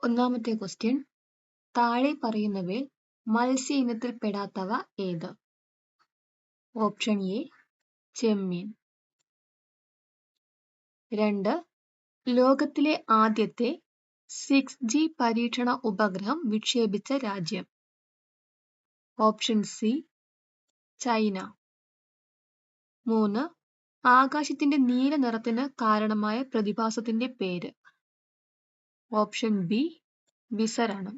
ഒന്നാമത്തെ ക്വസ്റ്റ്യൻ, താഴെ പറയുന്നവയിൽ മത്സ്യ ഇനത്തിൽ പെടാത്തവ ഏത്? ഓപ്ഷൻ എ ചെമ്മീൻ. 2. ലോകത്തിലെ ആദ്യത്തെ 6G പരീക്ഷണ ഉപഗ്രഹം വിക്ഷേപിച്ച രാജ്യം? Option C China. 3. ആകാശത്തിന്റെ നീല നിറത്തിന് കാരണമായ പ്രതിഭാസത്തിന്റെ പേര്? ഓപ്ഷൻ ബി വിസരണം.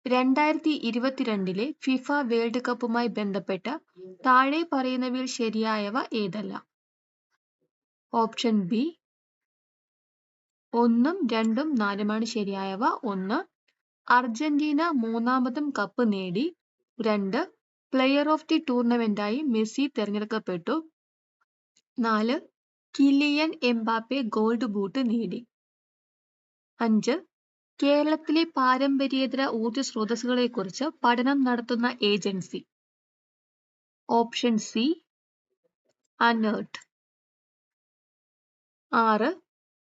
2022 ഫിഫ വേൾഡ് കപ്പുമായി ബന്ധപ്പെട്ട് താഴെ പറയുന്നവയിൽ ശരിയായവ ഏതല്ല? ഓപ്ഷൻ ബി 1, 2, 4 ശരിയായവ. 1. അർജന്റീന മൂന്നാമതും കപ്പ് നേടി. 2. പ്ലെയർ ഓഫ് ദി ടൂർണമെന്റായി മെസ്സി തെരഞ്ഞെടുക്കപ്പെട്ടു. 4. കിലിയൻ എംബാപ്പെ ഗോൾഡ് ബൂട്ട് നേടി. 5. കേരളത്തിലെ പാരമ്പര്യേതര ഊർജ സ്രോതസ്സുകളെക്കുറിച്ച് പഠനം നടത്തുന്ന agency? Option C ANERT. 6.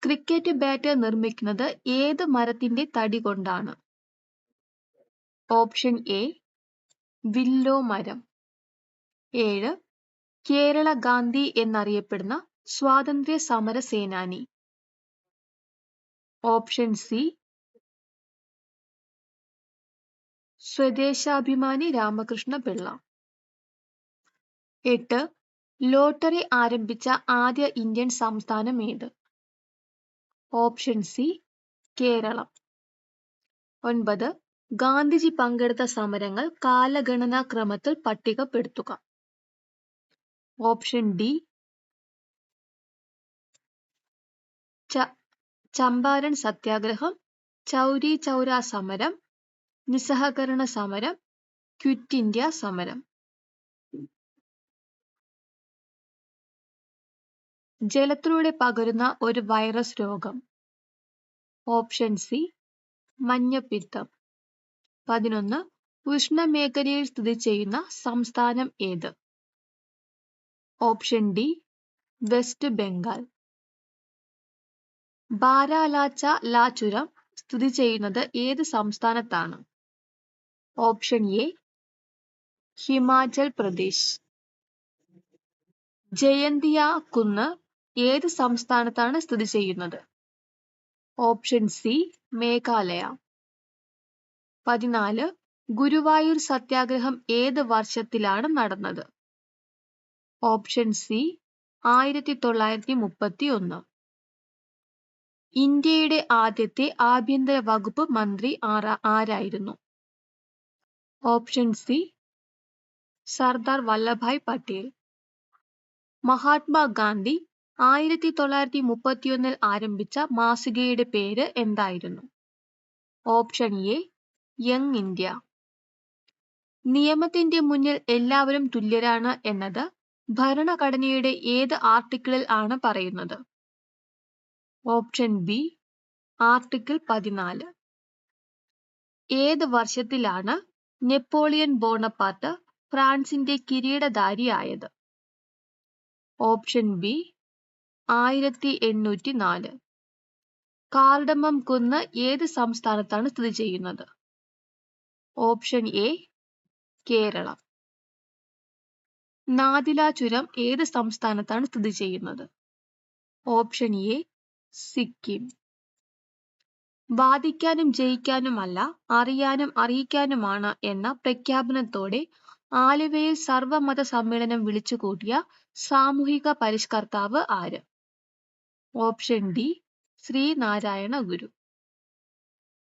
Cricket bat നിർമ്മിക്കുന്നത് ഏത് മരത്തിന്റെ തടി കൊണ്ടാണ്? ഓപ്ഷൻ എ വില്ലോ മരം. 7. കേരള ഗാന്ധി എന്നറിയപ്പെടുന്ന സ്വാതന്ത്ര്യ സമര സേനാനി? Option C Swadeshabhimani Ramakrishna Pillai. 8. Lottery ആരംഭിച്ച ആദ്യ ഇന്ത്യൻ സംസ്ഥാനം ഏത്? Option C Keralam. 9. ഗാന്ധിജി പങ്കെടുത്ത സമരങ്ങൾ കാലഗണനാ ക്രമത്തിൽ പട്ടികപ്പെടുത്തുക? ഓപ്ഷൻ ഡി ചമ്പാരൻ സത്യാഗ്രഹം, ചൗരി ചൗര സമരം, നിസ്സഹകരണ സമരം, ക്വിറ്റ് ഇന്ത്യ സമരം. ജലത്തിലൂടെ പകരുന്ന ഒരു വൈറസ് രോഗം? ഓപ്ഷൻ സി മഞ്ഞപ്പിത്തം. 11. ഉഷ്ണമേഖലയിൽ സ്ഥിതി ചെയ്യുന്ന സംസ്ഥാനം ഏത്? Option D west Bengal. Baralacha La ചുരം സ്ഥിതി ചെയ്യുന്നത് ഏത് സംസ്ഥാനത്താണ്? Option A Himachal Pradesh. ജയന്തിയ കുന്ന് ഏത് സംസ്ഥാനത്താണ് സ്ഥിതി ചെയ്യുന്നത്? Option C Meghalaya. 14. ഗുരുവായൂർ സത്യാഗ്രഹം ഏത് വർഷത്തിലാണ് നടന്നത്? Option C 1931. ഇന്ത്യയുടെ ആദ്യത്തെ ആഭ്യന്തര വകുപ്പ് മന്ത്രി ആരായിരുന്നു? Option C Sardar Vallabhbhai Patel. മഹാത്മാഗാന്ധി 1931 ആരംഭിച്ച മാസികയുടെ പേര് എന്തായിരുന്നു? Option A young India. നിയമത്തിന്റെ മുന്നിൽ എല്ലാവരും തുല്യരാണ് എന്നത് ഭരണഘടനയുടെ ഏത് ആർട്ടിക്കിളിൽ ആണ് പറയുന്നത്? Option B article 14. ഏത് വർഷത്തിലാണ് നെപ്പോളിയൻ ബോണപ്പാർട്ട് ഫ്രാൻസിന്റെ കിരീടധാരിയായത്? Option B 1804. കാർഡമം കുന്ന് ഏത് സംസ്ഥാനത്താണ് സ്ഥിതി ചെയ്യുന്നത്? Option A Keralam. നാദില ചുരം ഏത് സംസ്ഥാനത്താണ് സ്ഥിതി ചെയ്യുന്നത്? Option A Sikkim. വാദിക്കാനും ജയിക്കാനുമല്ല, അറിയാനും അറിയിക്കാനുമാണ് എന്ന പ്രഖ്യാപനത്തോടെ ആലുവയിൽ സർവമത സമ്മേളനം വിളിച്ചുകൂട്ടിയ സാമൂഹിക പരിഷ്കർത്താവ് ആര്? ഓപ്ഷൻ ഡി ശ്രീനാരായണ ഗുരു.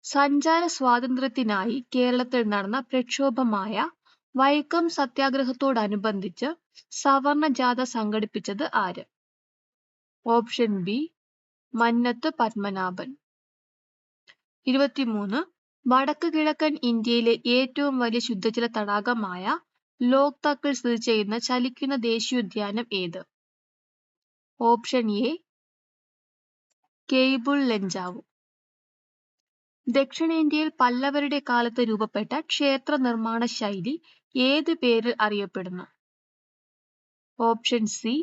സഞ്ചാര സ്വാതന്ത്ര്യത്തിനായി കേരളത്തിൽ നടന്ന പ്രക്ഷോഭമായ വൈക്കം സത്യാഗ്രഹത്തോടനുബന്ധിച്ച് സവർണ ജാഥ സംഘടിപ്പിച്ചത് ആര്? Option B Mannath Padmanabhan. 23. വടക്ക് കിഴക്കൻ ഇന്ത്യയിലെ ഏറ്റവും വലിയ ശുദ്ധജല തടാകമായ ലോക്തക്കിൽ സ്ഥിതി ചെയ്യുന്ന ചലിക്കുന്ന ദേശീയോദ്യാനം ഏത്? Option A Keibul Lamjao. ദക്ഷിണേന്ത്യയിൽ പല്ലവരുടെ കാലത്ത് രൂപപ്പെട്ട ക്ഷേത്ര നിർമ്മാണ ശൈലി ഏത് പേരിൽ അറിയപ്പെടുന്നു? ഓപ്ഷൻ സി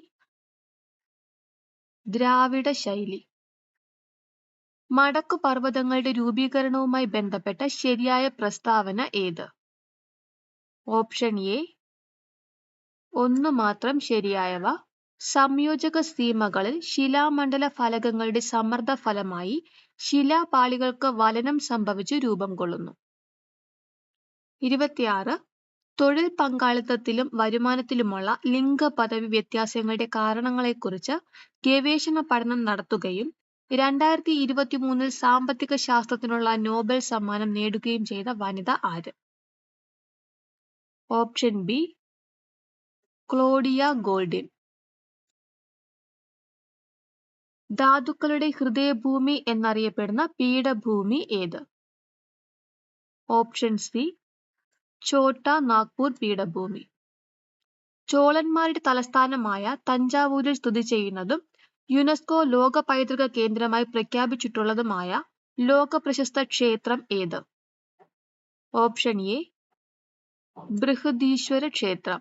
ദ്രാവിഡ ശൈലി. മടക്കു പർവ്വതങ്ങളുടെ രൂപീകരണവുമായി ബന്ധപ്പെട്ട ശരിയായ പ്രസ്താവന ഏത്? ഓപ്ഷൻ എ ഒന്ന് മാത്രം ശരിയായവ. സംയോജക സീമകളിൽ ശിലാമണ്ഡല ഫലകങ്ങളുടെ സമ്മർദ്ദ ഫലമായി ശിലാപാളികൾക്ക് വലനം സംഭവിച്ച് രൂപം കൊള്ളുന്നു. 26. തൊഴിൽ പങ്കാളിത്തത്തിലും വരുമാനത്തിലുമുള്ള ലിംഗ പദവി വ്യത്യാസങ്ങളുടെ കാരണങ്ങളെക്കുറിച്ച് ഗവേഷണ പഠനം നടത്തുകയും 2023 സാമ്പത്തിക ശാസ്ത്രത്തിനുള്ള നോബൽ സമ്മാനം നേടുകയും ചെയ്ത വനിത ആര്? Option B Claudia Goldin. ധാതുക്കളുടെ ഹൃദയഭൂമി എന്നറിയപ്പെടുന്ന പീഠഭൂമി ഏത്? ഓപ്ഷൻ സി ഛോട്ടാ നാഗ്പൂർ പീഠഭൂമി. ചോളന്മാരുടെ തലസ്ഥാനമായ തഞ്ചാവൂരിൽ സ്ഥിതി ചെയ്യുന്നതും യുനെസ്കോ ലോക പൈതൃക കേന്ദ്രമായി പ്രഖ്യാപിച്ചിട്ടുള്ളതുമായ ലോക പ്രശസ്ത ക്ഷേത്രം ഏത്? ഓപ്ഷൻ എ ബൃഹദീശ്വര ക്ഷേത്രം.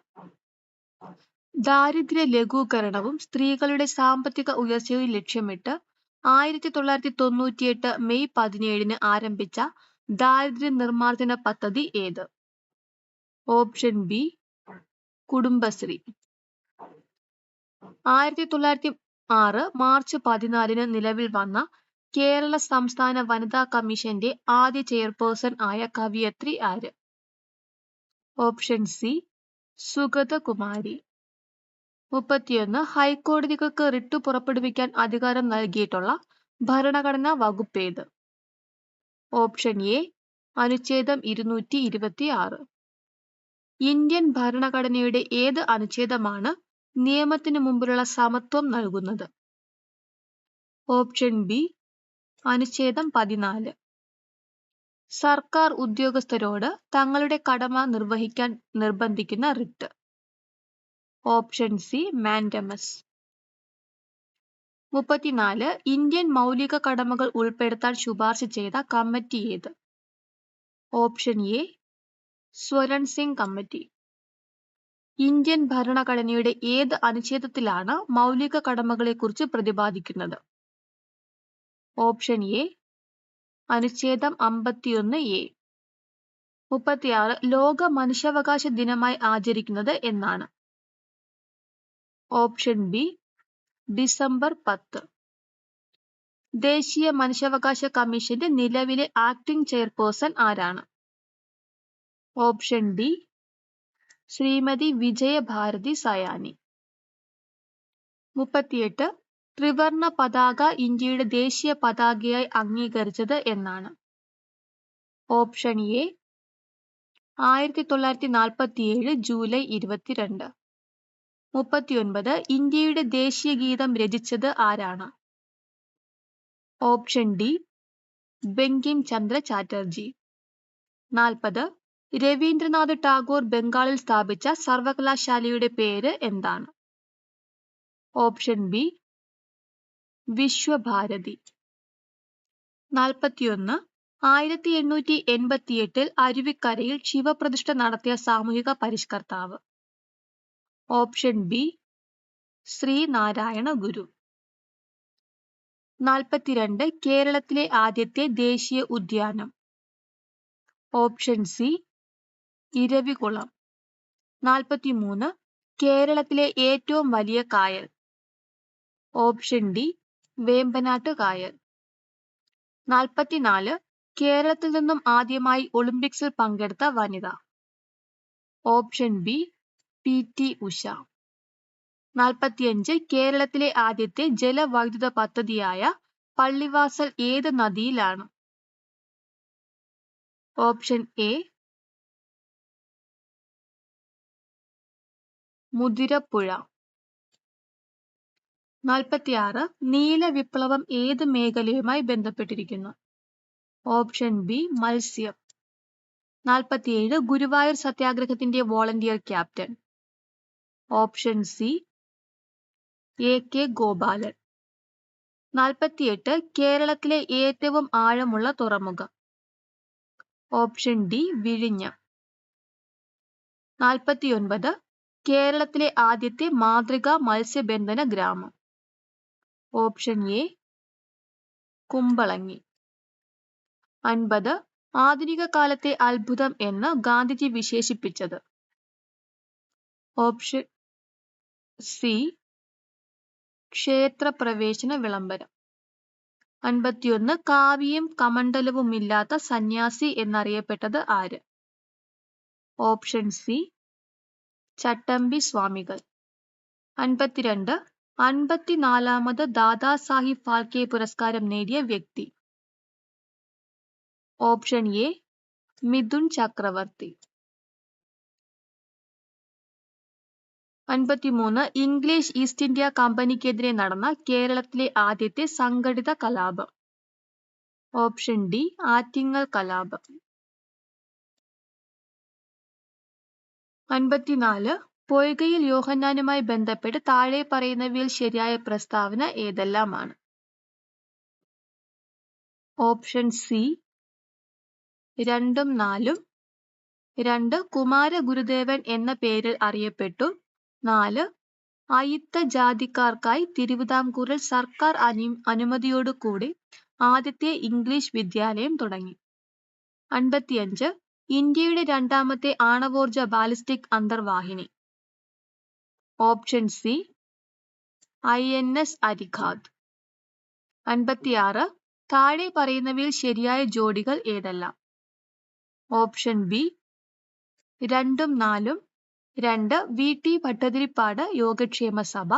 ദാരിദ്ര്യ ലഘൂകരണവും സ്ത്രീകളുടെ സാമ്പത്തിക ഉയർച്ചയും ലക്ഷ്യമിട്ട് 1998 മെയ് 17 ആരംഭിച്ച ദാരിദ്ര്യ നിർമ്മാർജ്ജന പദ്ധതി ഏത്? Option B Kudumbashree. 1906 മാർച്ച് 14 നിലവിൽ വന്ന കേരള സംസ്ഥാന വനിതാ കമ്മീഷന്റെ ആദ്യ ചെയർപേഴ്സൺ ആയ കവയിത്രി ആര്? Option C Sugathakumari. 31. ഹൈക്കോടതികൾക്ക് റിട്ട് പുറപ്പെടുവിക്കാൻ അധികാരം നൽകിയിട്ടുള്ള ഭരണഘടനാ വകുപ്പ് ഏത്? ഓപ്ഷൻ എ അനുച്ഛേദം 226. ഇന്ത്യൻ ഭരണഘടനയുടെ ഏത് അനുച്ഛേദമാണ് നിയമത്തിന് മുമ്പിലുള്ള സമത്വം നൽകുന്നത്? ഓപ്ഷൻ ബി അനുച്ഛേദം 14. സർക്കാർ ഉദ്യോഗസ്ഥരോട് തങ്ങളുടെ കടമ നിർവഹിക്കാൻ നിർബന്ധിക്കുന്ന writ? Option C mandamus. 34. Indian മൗലിക കടമകൾ ഉൾപ്പെടുത്താൻ ശുപാർശ ചെയ്ത കമ്മിറ്റി ഏത്? Option A Swaran Singh committee. Indian ഭരണഘടനയുടെ ഏത് അനുച്ഛേദത്തിലാണ് മൗലിക കടമകളെക്കുറിച്ച് പ്രതിപാദിക്കുന്നത്? ഓപ്ഷൻ എ അനുച്ഛേദം 51A. 36. ലോക മനുഷ്യാവകാശ ദിനമായി ആചരിക്കുന്നത് എന്നാണ്? Option B December 10. ദേശീയ മനുഷ്യാവകാശ കമ്മീഷന്റെ നിലവിലെ ആക്ടിംഗ് ചെയർപേഴ്സൺ ആരാണ്? Option D Shrimati Vijayabharathi Sayani. 38. ത്രിവർണ പതാക ഇന്ത്യയുടെ ദേശീയ പതാകയായി അംഗീകരിച്ചത് എന്നാണ്? Option A 1947 July 22. 39. ഇന്ത്യയുടെ ദേശീയ ഗീതം രചിച്ചത് ആരാണ്? Option D Bankim Chandra Chatterjee. 40. രവീന്ദ്രനാഥ് ടാഗോർ ബംഗാളിൽ സ്ഥാപിച്ച സർവകലാശാലയുടെ പേര് എന്താണ്? Option B Visvabharati. 41. 1888 അരുവിക്കരയിൽ ശിവപ്രതിഷ്ഠ നടത്തിയ സാമൂഹിക പരിഷ്കർത്താവ്? Option B Sreenarayana Guru. 42. കേരളത്തിലെ ആദ്യത്തെ ദേശീയ ഉദ്യാനം? Option C Eravikulam. 43. കേരളത്തിലെ ഏറ്റവും വലിയ കായൽ? ഓപ്ഷൻ ഡി വേമ്പനാട്ട് കായൽ. 44. കേരളത്തിൽ നിന്നും ആദ്യമായി ഒളിമ്പിക്സിൽ പങ്കെടുത്ത വനിത? Option B PT Usha. 45. കേരളത്തിലെ ആദ്യത്തെ ജലവൈദ്യുത പദ്ധതിയായ പള്ളിവാസൽ ഏത് നദിയിലാണ്? Option A Muthirapuzha. 46. നീല വിപ്ലവം ഏത് മേഖലയുമായി ബന്ധപ്പെട്ടിരിക്കുന്നു? ഓപ്ഷൻ ബി മത്സ്യം. 47. ഗുരുവായൂർ സത്യാഗ്രഹത്തിന്റെ volunteer captain? Option C AK Gopalan. 48. കേരളത്തിലെ ഏറ്റവും ആഴമുള്ള തുറമുഖം? ഓപ്ഷൻ ഡി വിഴിഞ്ഞം. 49. കേരളത്തിലെ ആദ്യത്തെ മാതൃകാ മത്സ്യബന്ധന ഗ്രാമം? Option A Kumbalangi. 50. ആധുനിക കാലത്തെ അത്ഭുതം എന്ന് ഗാന്ധിജി വിശേഷിപ്പിച്ചത്. ഓപ്ഷൻ സി ക്ഷേത്രപ്രവേശന വിളംബരം. 51. കാവിയും കമണ്ഡലവുമില്ലാത്ത സന്യാസി എന്നറിയപ്പെട്ടത് ആര്? ഓപ്ഷൻ സി ചട്ടമ്പി സ്വാമികൾ. 52. 54ാമത് ദാദാസാഹിബ് ഫാൽക്കെ പുരസ്കാരം നേടിയ വ്യക്തി. ഓപ്ഷൻ എ മിഥുൻ ചക്രവർത്തി. 53. ഇംഗ്ലീഷ് ഈസ്റ്റ് ഇന്ത്യ കമ്പനിക്കെതിരെ നടന്ന കേരളത്തിലെ ആദ്യത്തെ സംഘടിത കലാപം. ഓപ്ഷൻ ഡി ആറ്റിങ്ങൽ കലാപം. 54. പൊയ്കയിൽ യോഹന്നാനുമായി ബന്ധപ്പെട്ട് താഴെ പറയുന്നവയിൽ ശരിയായ പ്രസ്താവന ഏതെല്ലാമാണ്? ഓപ്ഷൻ സി 2 ഉം 4 ഉം. 2. കുമാരഗുരുദേവൻ എന്ന പേരിൽ അറിയപ്പെട്ടു. 4. അയിത്ത ജാതിക്കാർക്കായി തിരുവിതാംകൂറിൽ സർക്കാർ അനുമതിയോടുകൂടി ആദ്യത്തെ ഇംഗ്ലീഷ് വിദ്യാലയം തുടങ്ങി. 55. ഇന്ത്യയുടെ രണ്ടാമത്തെ ആണവോർജ ബാലിസ്റ്റിക് അന്തർവാഹിനി. Option C INS Arighaat. 56. താഴെ പറയുന്നവയിൽ ശരിയായ ജോഡികൾ ഏതെല്ലാം? ഓപ്ഷൻ ബി 2 ഉം 4 ഉം. 2. VT ഭട്ടതിരിപ്പാട് യോഗക്ഷേമ സഭ.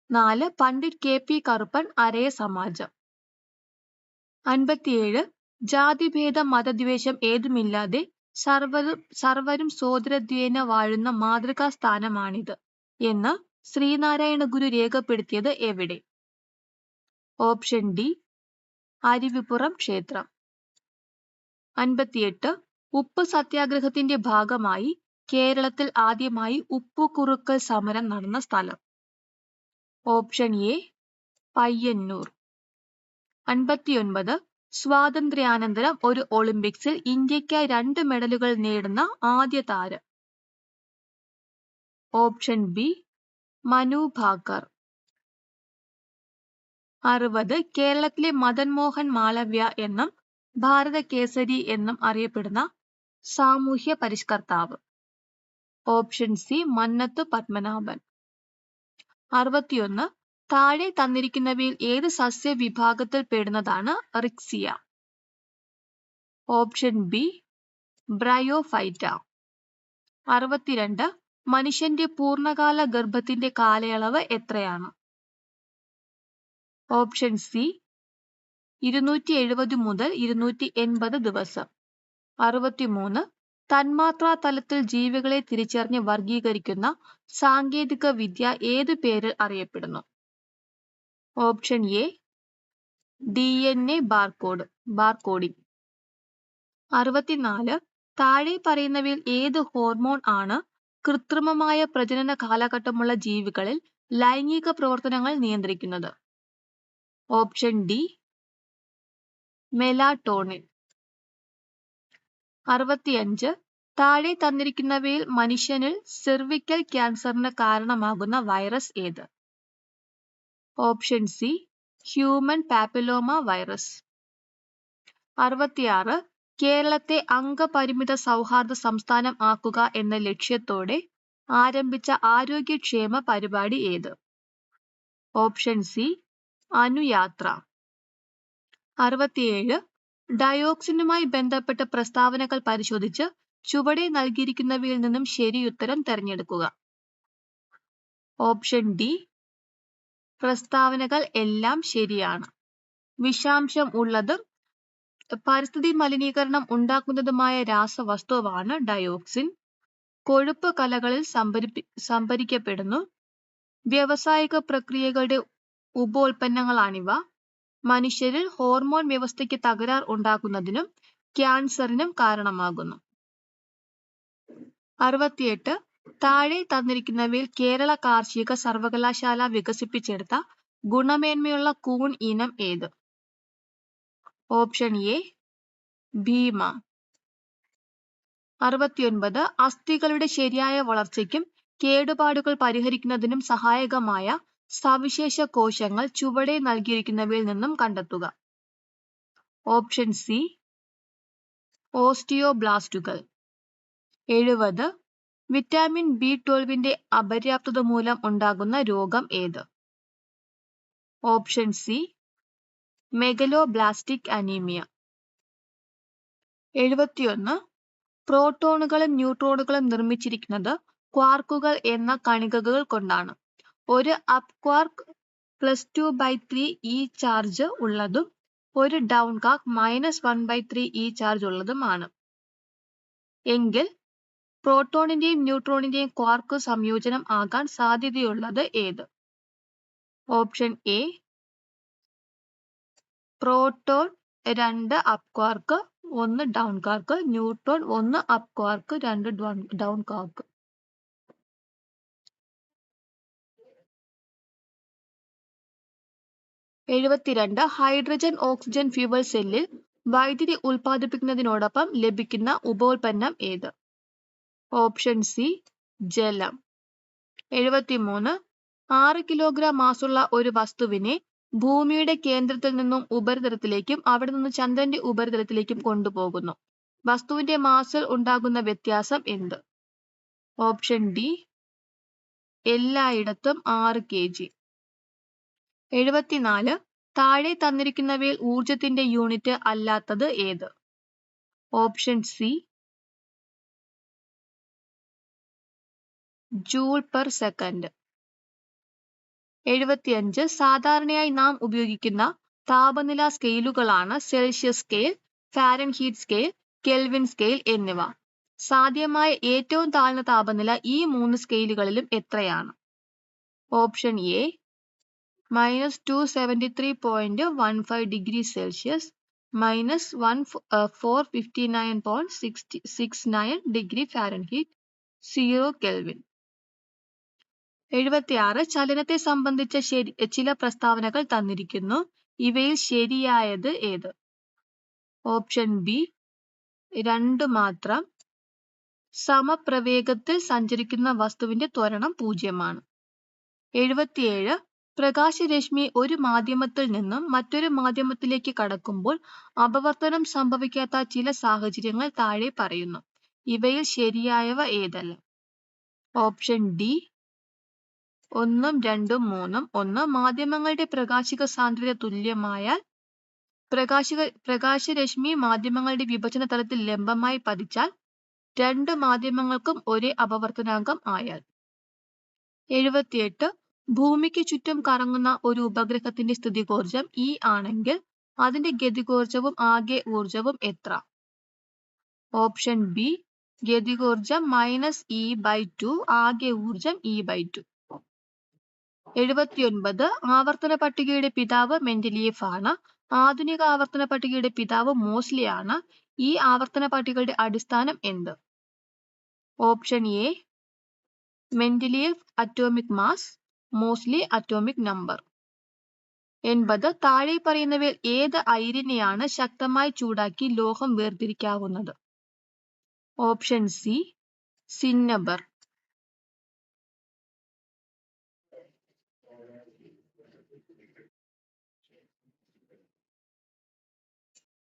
4. പണ്ഡിറ്റ് KP കറുപ്പൻ അരയ സമാജം. 57. ജാതിഭേദം മതദ്വേഷം ഏതുമില്ലാതെ സർവരും സോദരത്വേന വാഴുന്ന മാതൃകാ സ്ഥാനമാണിത് എന്ന് ശ്രീനാരായണ ഗുരു രേഖപ്പെടുത്തിയത് എവിടെ? ഓപ്ഷൻ ഡി അരുവിപ്പുറം ക്ഷേത്രം. 58. ഉപ്പ് സത്യാഗ്രഹത്തിന്റെ ഭാഗമായി കേരളത്തിൽ ആദ്യമായി ഉപ്പുകുറുക്കൽ സമരം നടന്ന സ്ഥലം. Option A Payyanur. 59. സ്വാതന്ത്ര്യാനന്തരം ഒരു ഒളിമ്പിക്സിൽ ഇന്ത്യയ്ക്കായി 2 മെഡലുകൾ നേടുന്ന ആദ്യ താരം. Option B Manu Bhaker. 60. കേരളത്തിലെ മദൻ മോഹൻ മാളവ്യ എന്നും ഭാരത കേസരി എന്നും അറിയപ്പെടുന്ന സാമൂഹ്യ പരിഷ്കർത്താവ്. Option C Mannathu Padmanabhan. 61. താഴെ തന്നിരിക്കുന്നവയിൽ ഏത് സസ്യവിഭാഗത്തിൽ പെടുന്നതാണ് റിക്സിയ? Option B bryophyta. 62. മനുഷ്യന്റെ പൂർണ്ണകാല ഗർഭത്തിന്റെ കാലയളവ് എത്രയാണ്? ഓപ്ഷൻ സി 270 മുതൽ 280 ദിവസം. 63. തന്മാത്രാ തലത്തിൽ ജീവികളെ തിരിച്ചറിഞ്ഞ് വർഗീകരിക്കുന്ന സാങ്കേതിക വിദ്യ ഏതു പേരിൽ അറിയപ്പെടുന്നു? Option A DNA barcoding. 64. താഴെ പറയുന്നവയിൽ ഏത് ഹോർമോൺ ആണ് കൃത്രിമമായ പ്രജനന കാലഘട്ടമുള്ള ജീവികളിൽ ലൈംഗിക പ്രവർത്തനങ്ങൾ നിയന്ത്രിക്കുന്നത്? Option D melatonin. 65. താഴെ തന്നിരിക്കുന്നവയിൽ മനുഷ്യനിൽ സെർവിക്കൽ ക്യാൻസറിന് കാരണമാകുന്ന വൈറസ് ഏത്? Option C human papilloma virus. 66. കേരളത്തെ അംഗപരിമിത സൗഹാർദ്ദ സംസ്ഥാനം ആക്കുക എന്ന ലക്ഷ്യത്തോടെ ആരംഭിച്ച ആരോഗ്യക്ഷേമ പരിപാടി ഏത്? ഓപ്ഷൻ സി അനുയാത്ര. 67. ഡയോക്സിനുമായി ബന്ധപ്പെട്ട പ്രസ്താവനകൾ പരിശോധിച്ച് ചുവടെ നൽകിയിരിക്കുന്നവയിൽ നിന്നും ശരിയുത്തരം തിരഞ്ഞെടുക്കുക. ഓപ്ഷൻ ഡി പ്രസ്താവനകൾ എല്ലാം ശരിയാണ്. വിഷാംശം ഉള്ളതും പരിസ്ഥിതി മലിനീകരണം ഉണ്ടാക്കുന്നതുമായ രാസവസ്തുവാണ് ഡയോക്സിൻ. കൊഴുപ്പ് കലകളിൽ സംഭരിക്കപ്പെടുന്നു. വ്യാവസായിക പ്രക്രിയകളുടെ ഉപോൽപ്പന്നങ്ങളാണിവ. മനുഷ്യരിൽ ഹോർമോൺ വ്യവസ്ഥയ്ക്ക് തകരാർ ഉണ്ടാക്കുന്നതിനും ക്യാൻസറിനും കാരണമാകുന്നു. 68. താഴെ തന്നിരിക്കുന്നവയിൽ കേരള കാർഷിക സർവകലാശാല വികസിപ്പിച്ചെടുത്ത ഗുണമേന്മയുള്ള കൂൺ ഇനം ഏത്? Option A Bheema. 69. അസ്ഥികളുടെ ശരിയായ വളർച്ചയ്ക്കും കേടുപാടുകൾ പരിഹരിക്കുന്നതിനും സഹായകമായ സവിശേഷ കോശങ്ങൾ ചുവടെ നൽകിയിരിക്കുന്നവയിൽ നിന്നും കണ്ടെത്തുക. Option C ഓസ്റ്റിയോബ്ലാസ്റ്റുകൾ. 70. വിറ്റാമിൻ B12 അപര്യാപ്തത മൂലം ഉണ്ടാകുന്ന രോഗം ഏത്? Option C megaloblastic anaemia. 71. പ്രോട്ടോണുകളും ന്യൂട്രോണുകളും നിർമ്മിച്ചിരിക്കുന്നത് ക്വാർക്കുകൾ എന്ന കണികകൾ കൊണ്ടാണ്. ഒരു അപ് ക്വാർക്ക് +2/3 e ചാർജ് ഉള്ളതും ഒരു ഡൗൺ ക്വാർക്ക് -1/3 e ചാർജ് ഉള്ളതുമാണ്. എങ്കിൽ പ്രോട്ടോണിന്റെയും ന്യൂട്രോണിന്റെയും ക്വാർക്ക് സംയോജനം ആകാൻ സാധ്യതയുള്ളത് ഏത്? Option A proton 2 up quark 1 down quark, neutron 1 up quark 2 down quark. 72. Hydrogen oxygen fuel സെല്ലിൽ വൈദ്യുതി ഉൽപ്പാദിപ്പിക്കുന്നതിനോടൊപ്പം ലഭിക്കുന്ന ഉപോൽപ്പന്നം ഏത്? ഓപ്ഷൻ സി ജലം. 73. 6 കിലോഗ്രാം മാസുള്ള ഒരു വസ്തുവിനെ ഭൂമിയുടെ കേന്ദ്രത്തിൽ നിന്നും ഉപരിതലത്തിലേക്കും അവിടെ നിന്ന് ചന്ദ്രന്റെ ഉപരിതലത്തിലേക്കും കൊണ്ടുപോകുന്നു. വസ്തുവിന്റെ മാസിൽ ഉണ്ടാകുന്ന വ്യത്യാസം എന്ത്? ഓപ്ഷൻ ഡി എല്ലായിടത്തും 6 kg. 74. താഴെ തന്നിരിക്കുന്നവയിൽ ഊർജത്തിന്റെ യൂണിറ്റ് അല്ലാത്തത് ഏത്? Option C joule per second. 75. സാധാരണയായി നാം ഉപയോഗിക്കുന്ന താപനില സ്കെയിലുകളാണ് Celsius scale, Fahrenheit scale, Kelvin scale എന്നിവ. സാധ്യമായ ഏറ്റവും താഴ്ന്ന താപനില ഈ 3 സ്കെയിലുകളിലും എത്രയാണ്? Option A -273.15 degree Celsius, -459.69 degree Fahrenheit, 0 Kelvin. 76. ചലനത്തെ സംബന്ധിച്ച ചില പ്രസ്താവനകൾ തന്നിരിക്കുന്നു. ഇവയിൽ ശരിയായത് ഏത്? ഓപ്ഷൻ ബി 2 മാത്രം. സമപ്രവേഗത്തിൽ സഞ്ചരിക്കുന്ന വസ്തുവിന്റെ ത്വരണം 0 ആണ്. 77. പ്രകാശരശ്മി ഒരു മാധ്യമത്തിൽ നിന്നും മറ്റൊരു മാധ്യമത്തിലേക്ക് കടക്കുമ്പോൾ അപവർത്തനം സംഭവിക്കാത്ത ചില സാഹചര്യങ്ങൾ താഴെ പറയുന്നു. ഇവയിൽ ശരിയായവ ഏതല്ല? Option D 1, 2, 3. 1. മാധ്യമങ്ങളുടെ പ്രകാശിക സാന്ദ്രത തുല്യമായാൽ പ്രകാശരശ്മി മാധ്യമങ്ങളുടെ വിഭജന തലത്തിൽ ലംബമായി പതിച്ചാൽ 2 മാധ്യമങ്ങൾക്കും ഒരേ അപവർത്തനാങ്കം ആയാൽ. 78. ഭൂമിക്ക് ചുറ്റും കറങ്ങുന്ന ഒരു ഉപഗ്രഹത്തിന്റെ സ്ഥിതികോർജം E ആണെങ്കിൽ അതിന്റെ ഗതികോർജവും ആകെ ഊർജവും എത്ര? ഓപ്ഷൻ ബി ഗതികോർജം -E/2, ആകെ ഊർജം E/2. 79. ആവർത്തന പട്ടികയുടെ പിതാവ് മെൻഡലിയേഫ് ആണ്. ആധുനിക ആവർത്തന പട്ടികയുടെ പിതാവ് മോസ്ലി ആണ്. ഈ ആവർത്തന പട്ടികയുടെ അടിസ്ഥാനം എന്ത്? Option A Mendeleev atomic mass, Moseley atomic number. 80. താഴെ പറയുന്നവയിൽ ഏത് അയിരിനെയാണ് ശക്തമായി ചൂടാക്കി ലോഹം വേർതിരിക്കാവുന്നത്? Option C സിന്നബർ.